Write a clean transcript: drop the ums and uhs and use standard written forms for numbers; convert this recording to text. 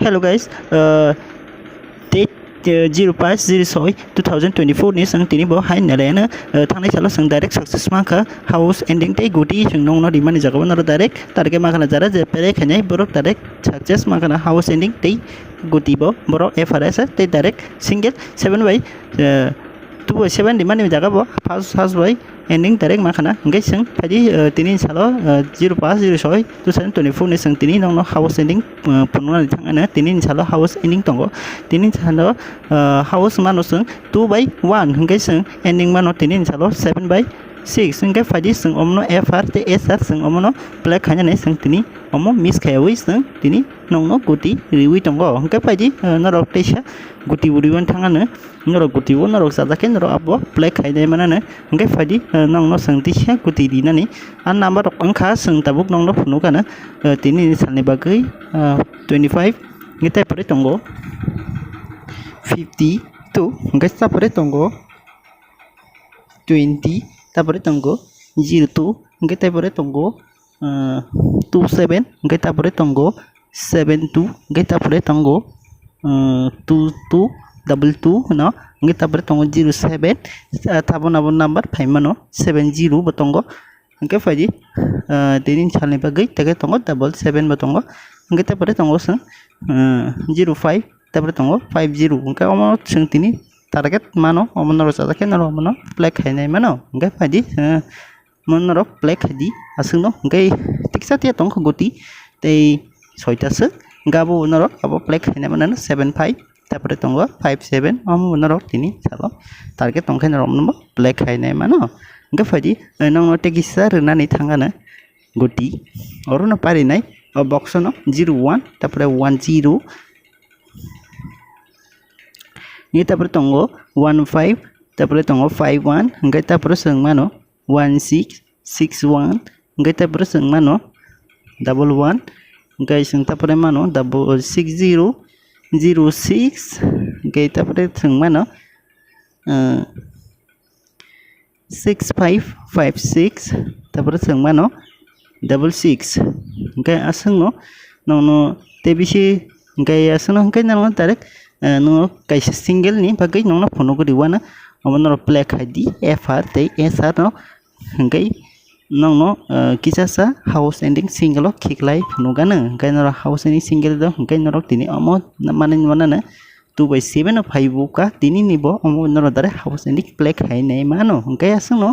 Hello guys, date 05/06/2024 ni sang tini bo hai nalena thangnai salo sang direct success maka house ending tei guti sang nong no dimani jagaw no direct targe maka na jara je pere khanai borok direct success maka na house ending tei guti bo borok FRS tei direct single 7/2/7 dimani jagaw bo house by ending direct makana ngai sang phadi tini salo 05/06/2024 ni sang tini nong no house ending punna thangana tini salo house ending tongo tini salo house mano sang 2/1 ngai sang ending mano tini salo 7/6 ngai phadi sang omno FR te SR sang omno black khanya nei sang tini omo miss khaywi sang tini nong no guti riwi tongo ngai phadi norok teisa guti uriwan thangana norok guti wo norok sadake norok abo black khainai manana ngai phadi nong no sang tisa guti dinani an number rok angkha sang tabuk nong no phunu kana tini salni bagai 25 ngai tai pare tongo 52 ngai tapare tongo 20 tapare tongo 02 ngai tapare tongo 27 ngai tapare tongo 72 ngai tapare tongo 22 double 2 no ngai tapare tongo 07 tabon abon number 5 mano 70 botongo ngai faji tinin salni bagai tage tongo double 7 botongo ngai tapare tongo sang 05 tapare tongo 50 ngai omo sang tini target mano omo noro sadake noro omo black hainai mano ngai faji monoro black hadi asung no ngai tiksa tia tong guti tei 6 ta se gabo noro abo black hainai mano 75 tapare tongo 57 omo noro tini salo target tong khainai omo black hainai mano ngai faji nong no tekisa rena ni thangana guti orono parinai o box no 01 tapare 10 ni tapare tongo 15 tapare tongo 51 ngai tapare sang mano 1661 ngai tapare sang mano 11 ngai sang tapare mano 60 06 ngai tapare sang mano 6556 tapare sang mano 66 ngai asang no no tebisi ngai asang no ngai no direct no kaisa single ni bagai no phono gori wana omono black id FR tei SR no ngai no kisasa house ending single khiklai phono gana ngai no house ending single do ngai no tini omo manin manana 2/7 no 5 ka tini nibo omo no dare house ending black hai nei mano ngai asang no